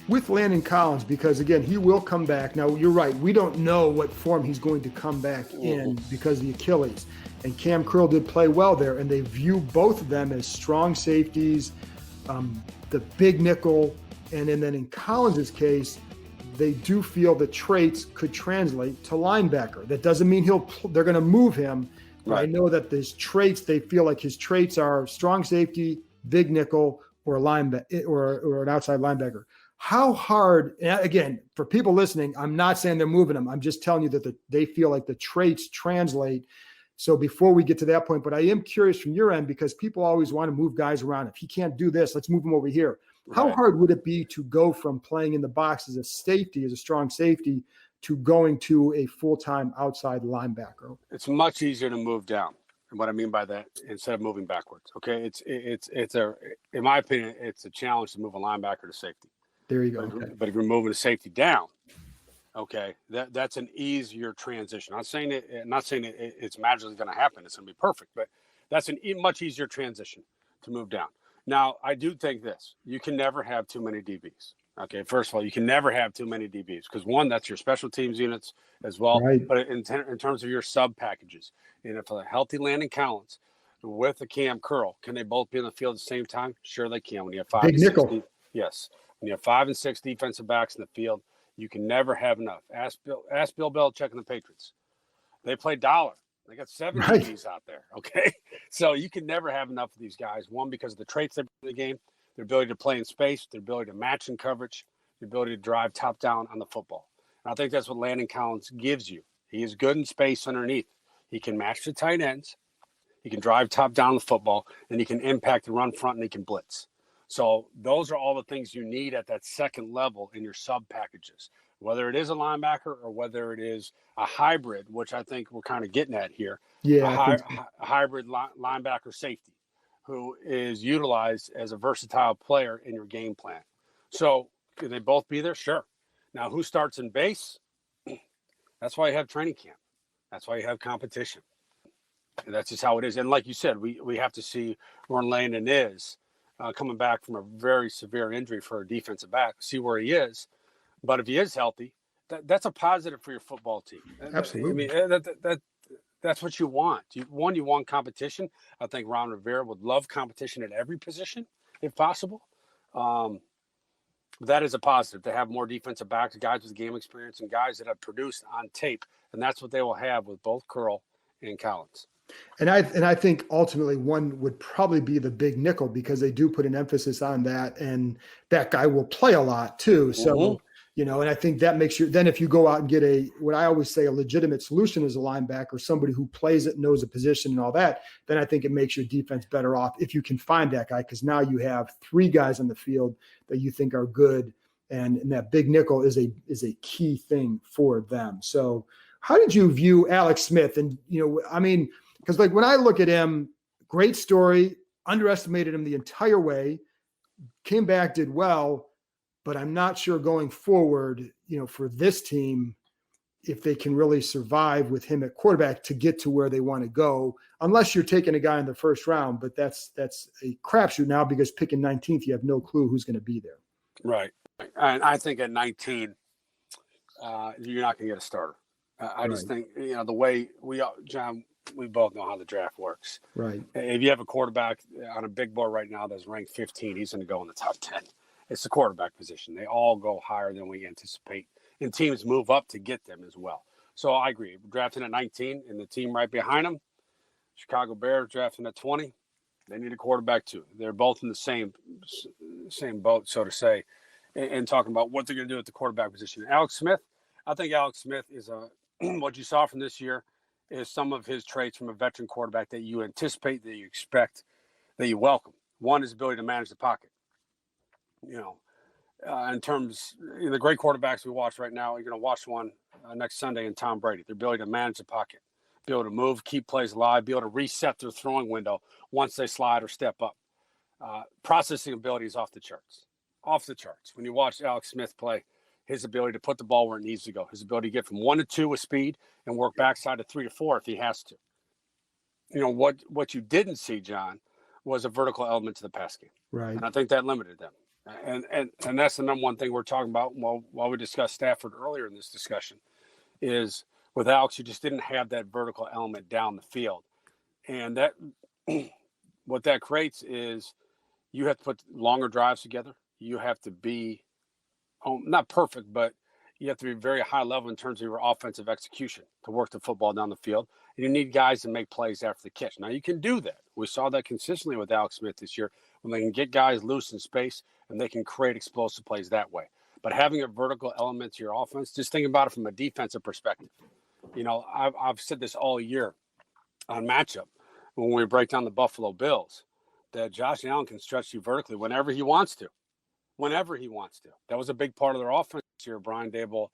With Landon Collins, because again, he will come back. Now, you're right. We don't know what form he's going to come back in because of the Achilles. And Cam Curl did play well there, and they view both of them as strong safeties, the big nickel. And then in Collins' case, they do feel the traits could translate to linebacker. That doesn't mean they're going to move him. But I know that his traits, they feel like his traits are strong safety, big nickel, or or an outside linebacker. How hard, again, for people listening, I'm not saying they're moving them. I'm just telling you that they feel like the traits translate. So before we get to that point, but I am curious from your end, because people always want to move guys around. If he can't do this, let's move him over here. Right. How hard would it be to go from playing in the box as a safety, as a strong safety, to going to a full-time outside linebacker? It's much easier to move down. And what I mean by that, instead of moving backwards, okay? In my opinion, it's a challenge to move a linebacker to safety. There you go. Okay. But if you're moving the safety down, okay, that's an easier transition. I'm not saying it's magically going to happen. It's going to be perfect, but that's a much easier transition to move down. Now, I do think this: you can never have too many DBs. Okay, first of all, you can never have too many DBs because one, that's your special teams units as well. Right. But in terms of your sub packages, and if a healthy Landon Collins with a Cam Curl, can they both be in the field at the same time? Sure, they can. When you have 5 big nickel, yes. When you have 5 and 6 defensive backs in the field, you can never have enough. Ask Bill Belichick and the Patriots. They play dollar. They got 7 DBs out there, okay? So you can never have enough of these guys. One, because of the traits they bring to the game, their ability to play in space, their ability to match in coverage, the ability to drive top down on the football. And I think that's what Landon Collins gives you. He is good in space underneath. He can match the tight ends. He can drive top down the football, and he can impact the run front, and he can blitz. So those are all the things you need at that second level in your sub packages, whether it is a linebacker or whether it is a hybrid, which I think we're kind of getting at here. Yeah, a hybrid linebacker safety who is utilized as a versatile player in your game plan. So can they both be there? Sure. Now, who starts in base? That's why you have training camp. That's why you have competition. And that's just how it is. And like you said, we have to see where Landon is. Coming back from a very severe injury for a defensive back, see where he is. But if he is healthy, that's a positive for your football team. Absolutely. I mean, that's what you want. You want competition. I think Ron Rivera would love competition at every position, if possible. That is a positive, to have more defensive backs, guys with game experience, and guys that have produced on tape. And that's what they will have with both Curl and Collins. And I think ultimately one would probably be the big nickel, because they do put an emphasis on that, and that guy will play a lot too. So, and I think that makes you, then if you go out and get what I always say, a legitimate solution as a linebacker, somebody who plays it, knows the position and all that, then I think it makes your defense better off if you can find that guy, because now you have 3 guys on the field that you think are good. And that big nickel is a key thing for them. So how did you view Alex Smith? And, because like when I look at him, great story, underestimated him the entire way, came back, did well, but I'm not sure going forward, for this team, if they can really survive with him at quarterback to get to where they want to go, unless you're taking a guy in the first round. But that's a crapshoot now, because picking 19th, you have no clue who's going to be there. Right. And I think at 19, you're not going to get a starter. I just think, the way John, we both know how the draft works. Right. If you have a quarterback on a big board right now that's ranked 15, he's going to go in the top 10. It's the quarterback position. They all go higher than we anticipate, and teams move up to get them as well. So I agree. Drafting at 19 and the team right behind them, Chicago Bears drafting at 20, they need a quarterback too. They're both in the same boat, so to say, and talking about what they're going to do at the quarterback position. Alex Smith, I think Alex Smith is what you saw from this year is some of his traits from a veteran quarterback that you anticipate, that you expect, that you welcome. One is ability to manage the pocket. In terms of the great quarterbacks we watch right now, you're going to watch one next Sunday in Tom Brady. Their ability to manage the pocket, be able to move, keep plays alive, be able to reset their throwing window once they slide or step up. Processing ability is off the charts. Off the charts. When you watch Alex Smith play, his ability to put the ball where it needs to go, his ability to get from 1 to 2 with speed and work backside to 3 to 4 if he has to. What you didn't see, John, was a vertical element to the pass game. Right. And I think that limited them. And that's the number one thing we're talking about while we discussed Stafford earlier in this discussion is with Alex, you just didn't have that vertical element down the field. And that what that creates is you have to put longer drives together. You have to be not perfect, but you have to be very high level in terms of your offensive execution to work the football down the field. And you need guys to make plays after the catch. Now, you can do that. We saw that consistently with Alex Smith this year when they can get guys loose in space and they can create explosive plays that way. But having a vertical element to your offense, just think about it from a defensive perspective. I've said this all year on matchup when we break down the Buffalo Bills, that Josh Allen can stretch you vertically whenever he wants to. Whenever he wants to. That was a big part of their offense here. Brian Dable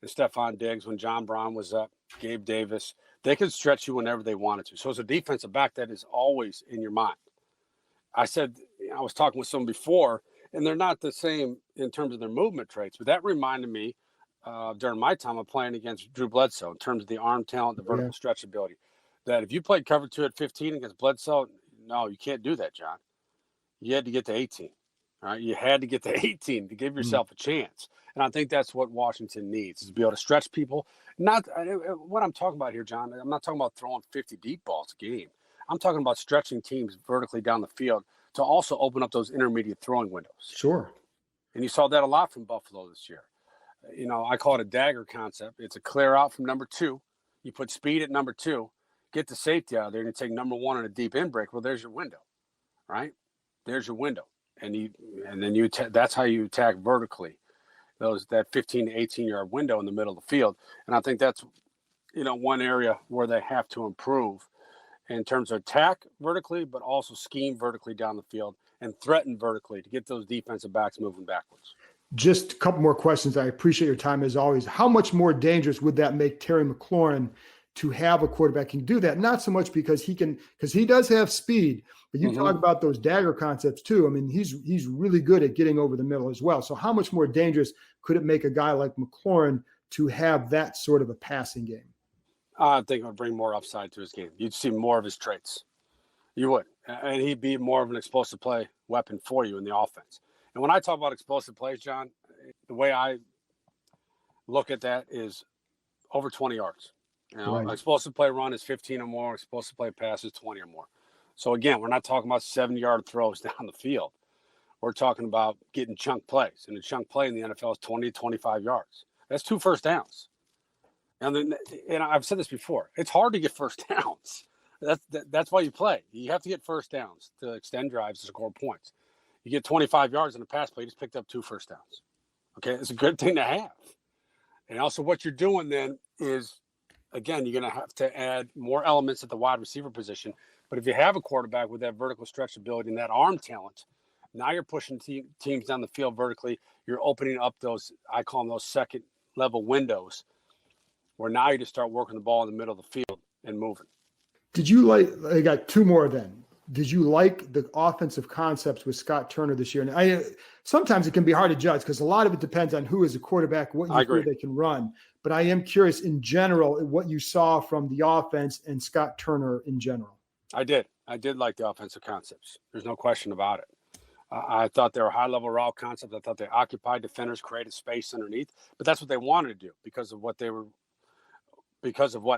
and Stephon Diggs, when John Brown was up, Gabe Davis, they could stretch you whenever they wanted to. So as a defensive back, that is always in your mind. I said, I was talking with someone before, and they're not the same in terms of their movement traits, but that reminded me during my time of playing against Drew Bledsoe in terms of the arm talent, the vertical stretch ability, that if you played cover 2 at 15 against Bledsoe, no, you can't do that, John. You had to get to 18. All right, you had to get to 18 to give yourself a chance. And I think that's what Washington needs, is to be able to stretch people. Not what I'm talking about here, John. I'm not talking about throwing 50 deep balls a game. I'm talking about stretching teams vertically down the field to also open up those intermediate throwing windows. Sure. And you saw that a lot from Buffalo this year. I call it a dagger concept. It's a clear out from number 2. You put speed at number 2, get the safety out of there, and you take number 1 on a deep in break. Well, there's your window, right? There's your window. And then that's how you attack vertically, that 15 to 18 yard window in the middle of the field. And I think that's one area where they have to improve in terms of attack vertically, but also scheme vertically down the field and threaten vertically to get those defensive backs moving backwards. Just a couple more questions. I appreciate your time as always. How much more dangerous would that make Terry McLaurin to have a quarterback can do that? Not so much because he does have speed, but you talk about those dagger concepts too. I mean, he's really good at getting over the middle as well. So how much more dangerous could it make a guy like McLaurin to have that sort of a passing game? I think it would bring more upside to his game. You'd see more of his traits. You would. And he'd be more of an explosive play weapon for you in the offense. And when I talk about explosive plays, John, the way I look at that is over 20 yards. An explosive play run is 15 or more. Explosive play pass is 20 or more. So, again, we're not talking about 70-yard throws down the field. We're talking about getting chunk plays. And a chunk play in the NFL is 20 to 25 yards. That's 2 first downs. And I've said this before. It's hard to get first downs. That's why you play. You have to get first downs to extend drives to score points. You get 25 yards in a pass play, you just picked up 2 first downs. Okay, it's a good thing to have. And also what you're doing then is, again, you're going to have to add more elements at the wide receiver position. But if you have a quarterback with that vertical stretch ability and that arm talent, now you're pushing teams down the field vertically. You're opening up those, I call them those second level windows, where now you just start working the ball in the middle of the field and moving. I got 2 more then. Did you like the offensive concepts with Scott Turner this year? And sometimes it can be hard to judge because a lot of it depends on who is a quarterback, what you feel they can run. But I am curious in general what you saw from the offense and Scott Turner in general. I did like the offensive concepts. There's no question about it. I thought they were high-level route concepts. I thought they occupied defenders, created space underneath. But that's what they wanted to do because of what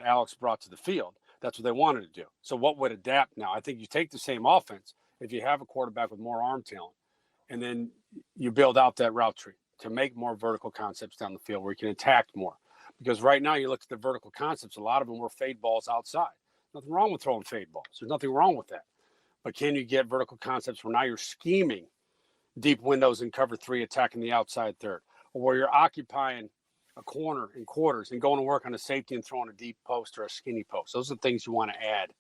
Alex brought to the field. That's what they wanted to do. So what would adapt now? I think you take the same offense if you have a quarterback with more arm talent, and then you build out that route tree to make more vertical concepts down the field where you can attack more. Because right now you look at the vertical concepts, a lot of them were fade balls outside. Nothing wrong with throwing fade balls. There's nothing wrong with that. But can you get vertical concepts where now you're scheming deep windows in cover 3, attacking the outside third, or where you're occupying a corner in quarters and going to work on a safety and throwing a deep post or a skinny post? Those are the things you want to add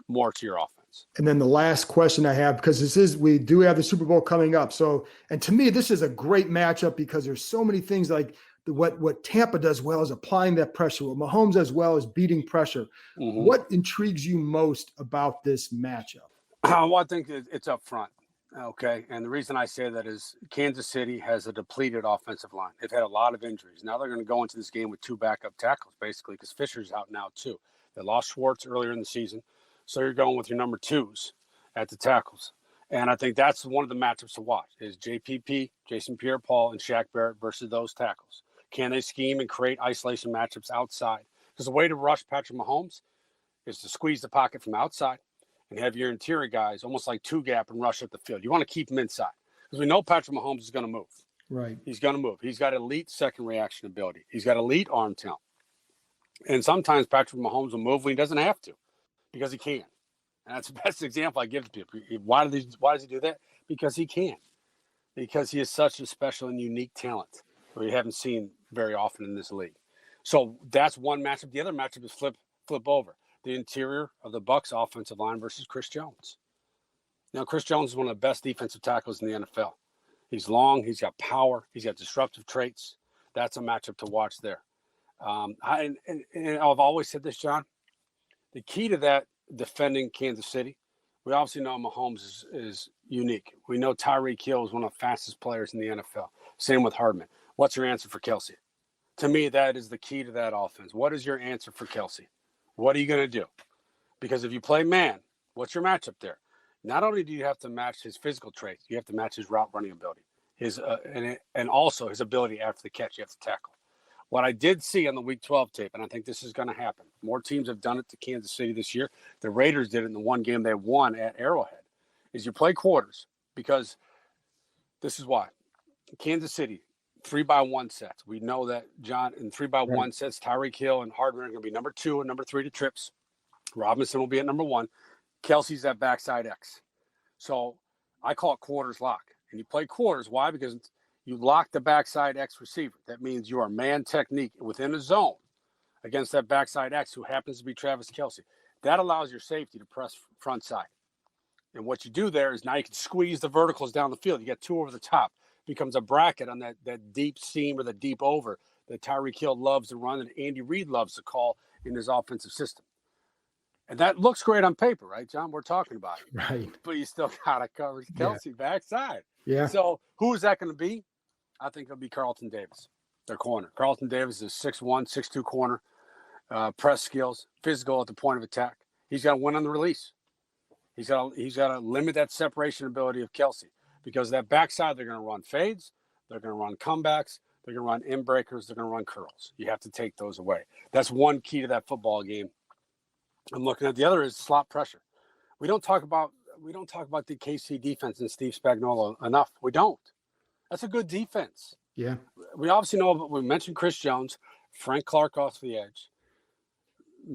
more to your offense. And then the last question I have, because we do have the Super Bowl coming up. So, and to me, this is a great matchup because there's so many things like what Tampa does well is applying that pressure. What Mahomes does well is beating pressure. Mm-hmm. What intrigues you most about this matchup? Well, I think it's up front. Okay. And the reason I say that is Kansas City has a depleted offensive line. They've had a lot of injuries. Now they're going to go into this game with 2 backup tackles, basically, because Fisher's out now, too. They lost Schwartz earlier in the season. So you're going with your number 2s at the tackles. And I think that's one of the matchups to watch is JPP, Jason Pierre-Paul, and Shaq Barrett versus those tackles. Can they scheme and create isolation matchups outside? Because the way to rush Patrick Mahomes is to squeeze the pocket from outside and have your interior guys almost like 2-gap and rush up the field. You want to keep them inside because we know Patrick Mahomes is going to move. Right. He's going to move. He's got elite second reaction ability. He's got elite arm talent. And sometimes Patrick Mahomes will move when he doesn't have to because he can. And that's the best example I give to people. Why does he do that? Because he can. Because he is such a special and unique talent we haven't seen very often in this league. So that's one matchup. The other matchup is flip over. The interior of the Bucs offensive line versus Chris Jones. Now, Chris Jones is one of the best defensive tackles in the NFL. He's long. He's got power. He's got disruptive traits. That's a matchup to watch there. And I've always said this, John. The key to that defending Kansas City, we obviously know Mahomes is unique. We know Tyreek Hill is one of the fastest players in the NFL. Same with Hardman. What's your answer for Kelsey? To me, that is the key to that offense. What is your answer for Kelsey? What are you going to do? Because if you play man, what's your matchup there? Not only do you have to match his physical traits, you have to match his route running ability, and also his ability after the catch. You have to tackle. What I did see on the Week 12 tape, and I think this is going to happen. More teams have done it to Kansas City this year. The Raiders did it in the one game they won at Arrowhead. Is you play quarters because this is why. Kansas City, 3-by-1 sets. We know that, John, in 3-by-1 sets, Tyreek Hill and Hardman are going to be number 2 and number 3 to trips. Robinson will be at number 1. Kelsey's at backside X. So I call it quarters lock. And you play quarters. Why? Because you lock the backside X receiver. That means you are man technique within a zone against that backside X who happens to be Travis Kelce. That allows your safety to press front side. And what you do there is now you can squeeze the verticals down the field. You get 2 over the top. Becomes a bracket on that deep seam or the deep over that Tyreek Hill loves to run and Andy Reid loves to call in his offensive system. And that looks great on paper, right, John? We're talking about it. Right. But you still got to cover Kelsey backside. Yeah. So who is that going to be? I think it'll be Carlton Davis, their corner. Carlton Davis is 6'1", 6'2" corner, press skills, physical at the point of attack. He's got to win on the release. He's got to limit that separation ability of Kelsey. Because that backside, they're going to run fades, they're going to run comebacks, they're going to run in breakers, they're going to run curls. You have to take those away. That's one key to that football game. I'm looking at the other is slot pressure. We don't talk about the KC defense and Steve Spagnuolo enough. We don't. That's a good defense. Yeah. We obviously know. We mentioned Chris Jones, Frank Clark off the edge,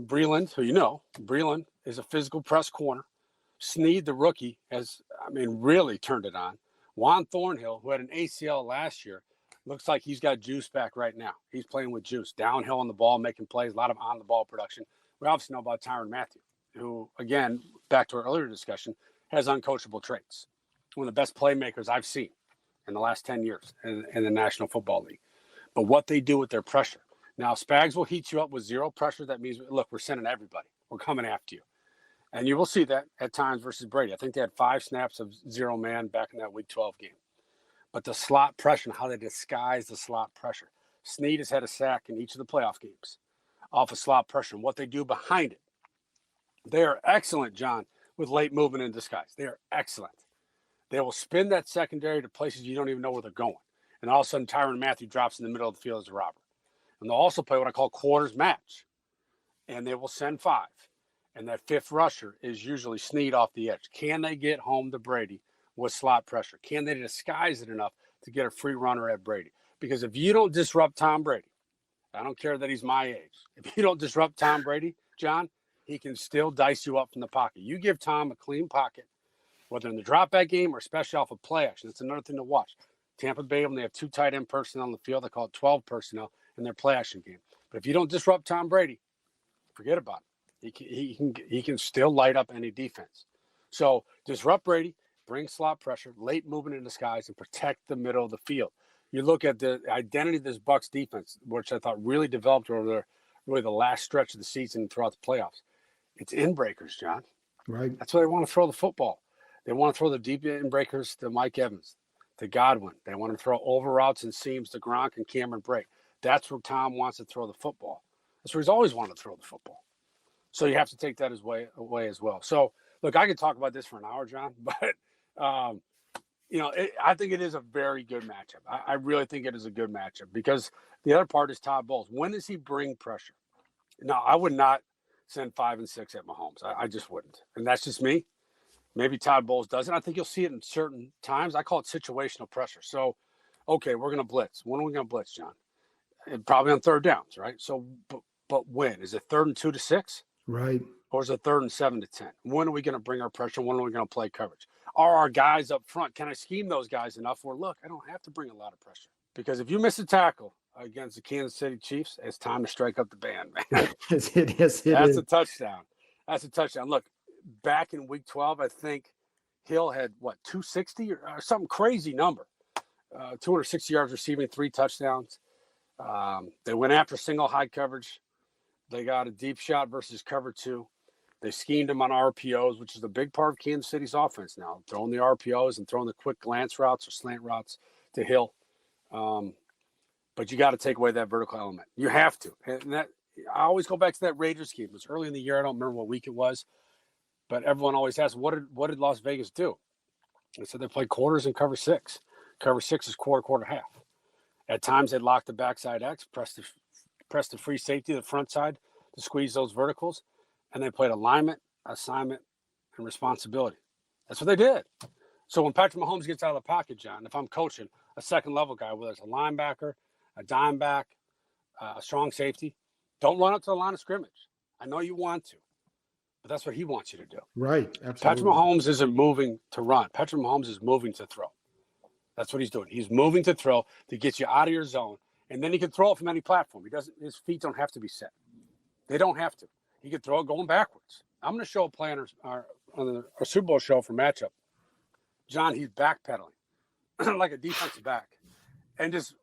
Breland, who you know, Breland is a physical press corner. Snead, the rookie, has, really turned it on. Juan Thornhill, who had an ACL last year, looks like he's got juice back right now. He's playing with juice, downhill on the ball, making plays, a lot of on-the-ball production. We obviously know about Tyrann Mathieu, who, again, back to our earlier discussion, has uncoachable traits. One of the best playmakers I've seen in the last 10 years in the National Football League. But what they do with their pressure. Now, Spags will heat you up with zero pressure. That means, look, we're sending everybody. We're coming after you. And you will see that at times versus Brady. I think they had 5 snaps of 0 man back in that Week 12 game. But the slot pressure and how they disguise the slot pressure. Snead has had a sack in each of the playoff games off of slot pressure. And what they do behind it, they are excellent, John, with late movement and disguise. They are excellent. They will spin that secondary to places you don't even know where they're going. And all of a sudden, Tyrann Mathieu drops in the middle of the field as a robber. And they'll also play what I call quarters match. And they will send 5. And that 5th rusher is usually Snead off the edge. Can they get home to Brady with slot pressure? Can they disguise it enough to get a free runner at Brady? Because if you don't disrupt Tom Brady, I don't care that he's my age. If you don't disrupt Tom Brady, John, he can still dice you up from the pocket. You give Tom a clean pocket, whether in the drop back game or especially off of play action. That's another thing to watch. Tampa Bay, when they have 2 tight end personnel on the field, they call it 12 personnel in their play action game. But if you don't disrupt Tom Brady, forget about it. He can still light up any defense. So disrupt Brady, bring slot pressure, late movement in disguise, and protect the middle of the field. You look at the identity of this Bucs defense, which I thought really developed over the last stretch of the season and throughout the playoffs. It's in breakers, John. Right. That's why they want to throw the football. They want to throw the deep in breakers to Mike Evans, to Godwin. They want to throw over routes and seams to Gronk and Cameron Brake. That's where Tom wants to throw the football. That's where he's always wanted to throw the football. So you have to take that away as well. So, look, I could talk about this for an hour, John, but, I think it is a very good matchup. I really think it is a good matchup because the other part is Todd Bowles. When does he bring pressure? Now, I would not send 5 and 6 at Mahomes. I just wouldn't. And that's just me. Maybe Todd Bowles doesn't. I think you'll see it in certain times. I call it situational pressure. So, okay, we're going to blitz. When are we going to blitz, John? Probably on 3rd downs, right? So, but when? Is it 3rd and 2 to 6? Right. Or is it 3rd and 7 to 10? When are we going to bring our pressure? When are we going to play coverage? Are our guys up front? Can I scheme those guys enough where, look, I don't have to bring a lot of pressure? Because if you miss a tackle against the Kansas City Chiefs, it's time to strike up the band, man. Yes, it is. That's a touchdown. That's a touchdown. Look, back in week 12, I think Hill had, 260 or some crazy number. 260 yards receiving, 3 touchdowns. They went after single high coverage. They got a deep shot versus cover 2. They schemed him on RPOs, which is a big part of Kansas City's offense now, throwing the RPOs and throwing the quick glance routes or slant routes to Hill. But you got to take away that vertical element. You have to. And that I always go back to that Raiders game. It was early in the year. I don't remember what week it was. But everyone always asks, what did Las Vegas do? They said they played quarters and cover 6. Cover 6 is quarter, half. At times, they'd lock the backside X, press the free safety, the front side, to squeeze those verticals. And they played alignment, assignment, and responsibility. That's what they did. So when Patrick Mahomes gets out of the pocket, John, if I'm coaching a second-level guy, whether it's a linebacker, a dime back, a strong safety, don't run up to the line of scrimmage. I know you want to, but that's what he wants you to do. Right, absolutely. Patrick Mahomes isn't moving to run. Patrick Mahomes is moving to throw. That's what he's doing. He's moving to throw to get you out of your zone, and then he can throw it from any platform. His feet don't have to be set. They don't have to. He could throw it going backwards. I'm going to show a play on our Super Bowl show for matchup. John, he's backpedaling like a defensive back and just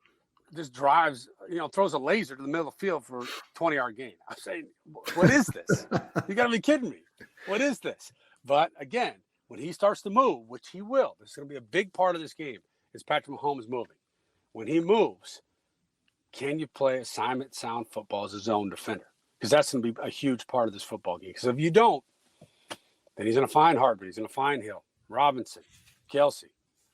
drives, throws a laser to the middle of the field for a 20-yard gain. I'm saying, what is this? You got to be kidding me. What is this? But again, when he starts to move, which he will, this is going to be a big part of this game, is Patrick Mahomes moving. When he moves, can you play assignment sound football as a zone defender? Because that's going to be a huge part of this football game. Because if you don't, then he's going to find Hardman. He's going to find Hill, Robinson, Kelsey.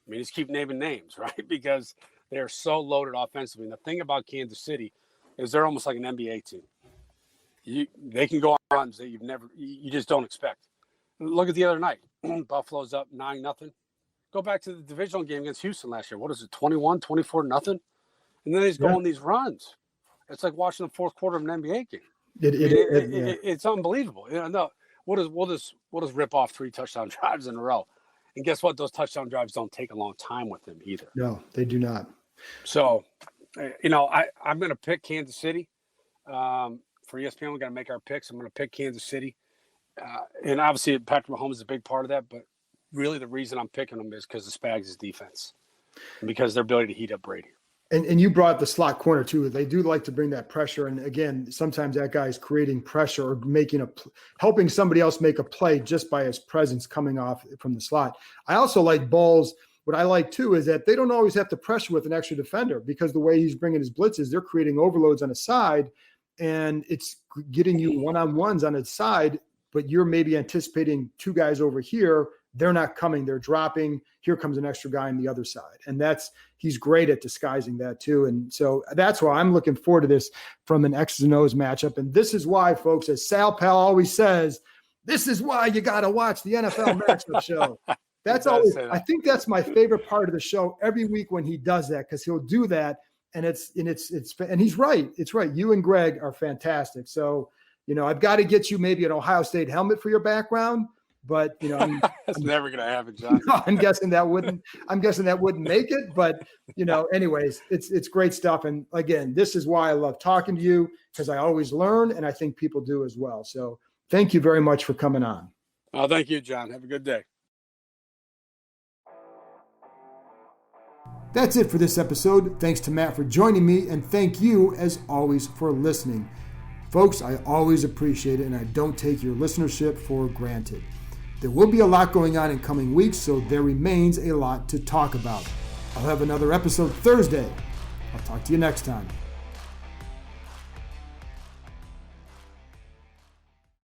I mean, just keep naming names, right? Because they are so loaded offensively. And the thing about Kansas City is they're almost like an NBA team. They can go on runs that you just don't expect. Look at the other night. Buffalo's up 9-0. Go back to the divisional game against Houston last year. What is it, 21, 24-0? And then they just go on these runs. It's like watching the fourth quarter of an NBA game. It's unbelievable. We'll just rip off 3 touchdown drives in a row. And guess what? Those touchdown drives don't take a long time with them either. No, they do not. So, I'm going to pick Kansas City. For ESPN, we're going to make our picks. I'm going to pick Kansas City. And obviously, Patrick Mahomes is a big part of that. But really the reason I'm picking them is because of Spags' defense. And because their ability to heat up Brady. And you brought up the slot corner too. They do like to bring that pressure. And again, sometimes that guy is creating pressure or helping somebody else make a play just by his presence coming off from the slot. I also like Bowles. What I like too is that they don't always have to pressure with an extra defender because the way he's bringing his blitzes, they're creating overloads on the side and it's getting you one-on-ones on its side, but you're maybe anticipating 2 guys over here they're not coming, they're dropping. Here comes an extra guy on the other side. And he's great at disguising that too. And so that's why I'm looking forward to this from an X's and O's matchup. And this is why, folks, as Sal Pal always says, this is why you got to watch the NFL matchup show. That's always, I think that's my favorite part of the show every week when he does that, because he'll do that. And and he's right. It's right. You and Greg are fantastic. So, I've got to get you maybe an Ohio State helmet for your background, but that's never going to happen, John. I'm guessing that wouldn't make it, but anyways, it's great stuff. And again, this is why I love talking to you, because I always learn, and I think people do as well. So thank you very much for coming on. Oh, thank you, John. Have a good day. That's it for this episode. Thanks to Matt for joining me, and thank you, as always, for listening. Folks, I always appreciate it, and I don't take your listenership for granted. There will be a lot going on in coming weeks, so there remains a lot to talk about. I'll have another episode Thursday. I'll talk to you next time.